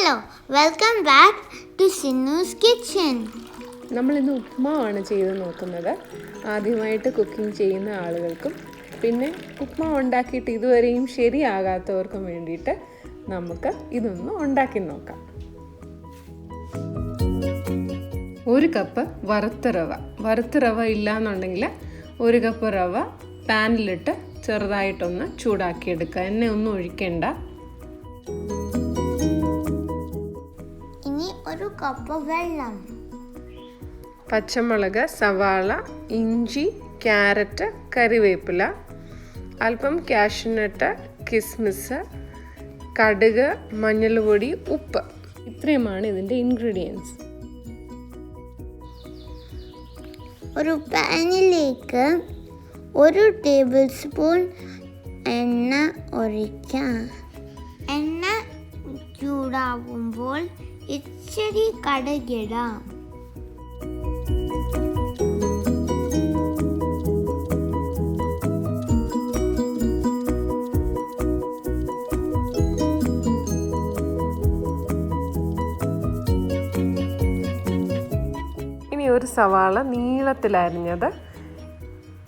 Hello welcome back to Sinnu's kitchen. നമ്മളിന്ന് ഉപ്മാവാണ് ചെയ്ത് നോക്കുന്നത്. ആദ്യമായിട്ട് കുക്കിംഗ് ചെയ്യുന്ന ആളുകൾക്കും പിന്നെ ഉപ്മാവ് ഉണ്ടാക്കിയിട്ട് ഇതുവരെയും ശരിയാകാത്തവർക്കും വേണ്ടിയിട്ട് നമുക്ക് ഇതൊന്ന് ഉണ്ടാക്കി നോക്കാം. 1 കപ്പ് വറുത്ത റവ ഇല്ലയെന്നുണ്ടെങ്കിൽ 1 കപ്പ് റവ പാനിലിട്ട് ചെറുതായിട്ടൊന്ന് ചൂടാക്കിയെടുക്കുക. എണ്ണ ഒന്നും ഒഴിക്കേണ്ട. ഇനി 1 കപ്പ് വെള്ളം, പച്ചമുളക്, സവാള, ഇഞ്ചി, ക്യാരറ്റ്, കറിവേപ്പില, അല്പം കാഷ്യൂനട്ട്, കിസ്മിസ്, കടുക്, മഞ്ഞൾപ്പൊടി, ഉപ്പ്. ഇത്രയുമാണ് ഇതിൻ്റെ ഇൻഗ്രീഡിയൻസ്. ഒരു പാനിലേക്ക് 1 ടേബിൾ സ്പൂൺ എണ്ണ ഒഴിക്കാം. എണ്ണ ചൂടാകുമ്പോൾ ഇച്ചിരി കടുകിടാം. ഇനി ഒരു സവാള നീളത്തിലരിഞ്ഞത്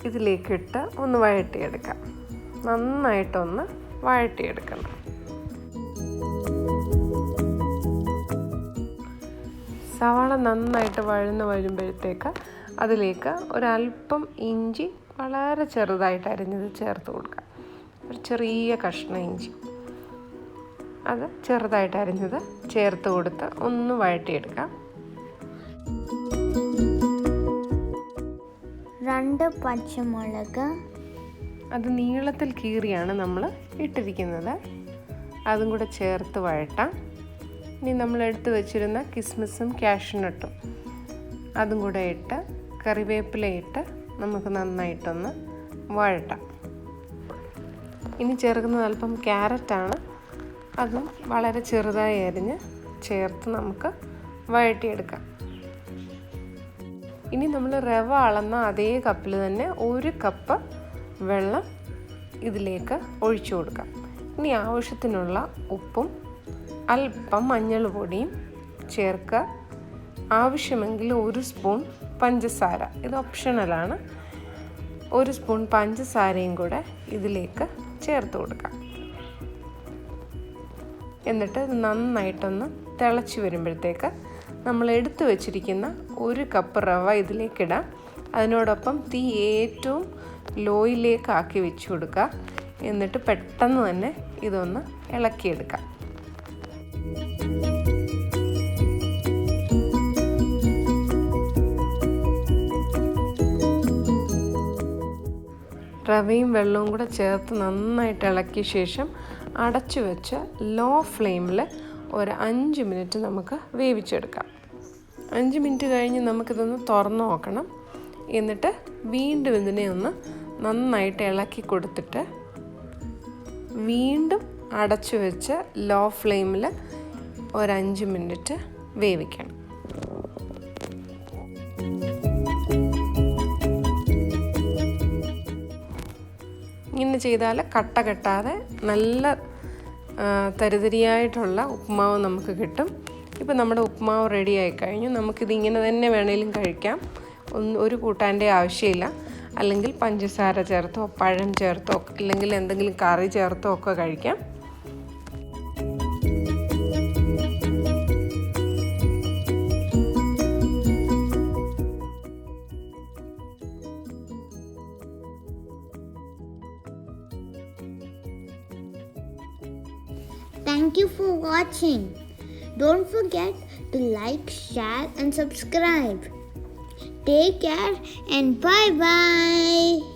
ഇതിലേക്കിട്ട് ഒന്ന് വഴറ്റിയെടുക്കാം. നന്നായിട്ടൊന്ന് വഴറ്റിയെടുക്കണം. സവാള നന്നായിട്ട് വഴന്ന് വരുമ്പോഴത്തേക്ക് അതിലേക്ക് ഒരല്പം ഇഞ്ചി വളരെ ചെറുതായിട്ട് അരിഞ്ഞത് ചേർത്ത് കൊടുക്കാം. ഒരു ചെറിയ കഷ്ണം ഇഞ്ചി അത് ചെറുതായിട്ട് അരിഞ്ഞത് ചേർത്ത് കൊടുത്ത് ഒന്ന് വഴറ്റിയെടുക്കാം. 2 പച്ചമുളക് അത് നീളത്തിൽ കീറിയാണ് നമ്മൾ ഇട്ടിരിക്കുന്നത്. അതും കൂടെ ചേർത്ത് വഴട്ടാം. ഇനി നമ്മൾ എടുത്ത് വെച്ചിരുന്ന കിസ്മിസും കാഷ്യൂനട്ടും അതും കൂടെ ഇട്ട് കറിവേപ്പില ഇട്ട് നമുക്ക് നന്നായിട്ടൊന്ന് വഴട്ടാം. ഇനി ചേർക്കുന്നത് അല്പം ക്യാരറ്റാണ്. അതും വളരെ ചെറുതായി അരിഞ്ഞ് ചേർത്ത് നമുക്ക് വഴട്ടിയെടുക്കാം. ഇനി നമ്മൾ റവ അളന്ന അതേ കപ്പിൽ തന്നെ 1 കപ്പ് വെള്ളം ഇതിലേക്ക് ഒഴിച്ചു കൊടുക്കാം. ഇനി ആവശ്യത്തിനുള്ള ഉപ്പും അല്പം മഞ്ഞൾ പൊടിയും ചേർക്കുക. ആവശ്യമെങ്കിൽ 1 സ്പൂൺ പഞ്ചസാര, ഇത് ഓപ്ഷണലാണ്. 1 സ്പൂൺ പഞ്ചസാരയും കൂടെ ഇതിലേക്ക് ചേർത്ത് കൊടുക്കാം. എന്നിട്ട് ഇത് നന്നായിട്ടൊന്ന് തിളച്ച് വരുമ്പോഴത്തേക്ക് നമ്മൾ എടുത്തു വച്ചിരിക്കുന്ന 1 കപ്പ് റവ ഇതിലേക്കിടാം. അതിനോടൊപ്പം തീ ഏറ്റവും ലോയിലേക്കാക്കി വെച്ച് കൊടുക്കുക. എന്നിട്ട് പെട്ടെന്ന് തന്നെ ഇതൊന്ന് ഇളക്കിയെടുക്കാം. റവയും വെള്ളവും കൂടെ ചേർത്ത് നന്നായിട്ട് ഇളക്കിയ ശേഷം അടച്ചു വെച്ച് ലോ ഫ്ലെയിമിൽ ഒരു 5 മിനിറ്റ് നമുക്ക് വേവിച്ചെടുക്കാം. 5 മിനിറ്റ് കഴിഞ്ഞ് നമുക്കിതൊന്ന് തുറന്ന് നോക്കണം. എന്നിട്ട് വീണ്ടും ഇതിനെ ഒന്ന് നന്നായിട്ട് ഇളക്കി കൊടുത്തിട്ട് വീണ്ടും അടച്ചു വെച്ച് ലോ ഫ്ലെയിമിൽ ഒരു 5 മിനിറ്റ് വേവിക്കണം. ഇങ്ങനെ ചെയ്താൽ കട്ട കെട്ടാതെ നല്ല തരിതരിയായിട്ടുള്ള ഉപ്മാവ് നമുക്ക് കിട്ടും. ഇപ്പോൾ നമ്മുടെ ഉപ്മാവ് റെഡി ആയിക്കഴിഞ്ഞു. നമുക്കിതിങ്ങനെ തന്നെ വേണേലും കഴിക്കാം. ഒരു കൂട്ടാൻ്റെ ആവശ്യമില്ല. അല്ലെങ്കിൽ പഞ്ചസാര ചേർത്തോ പഴം ചേർത്തോ അല്ലെങ്കിൽ എന്തെങ്കിലും കറി ചേർത്തോ ഒക്കെ കഴിക്കാം. Thank you for watching. Don't forget to like, share and subscribe. Take care and bye-bye.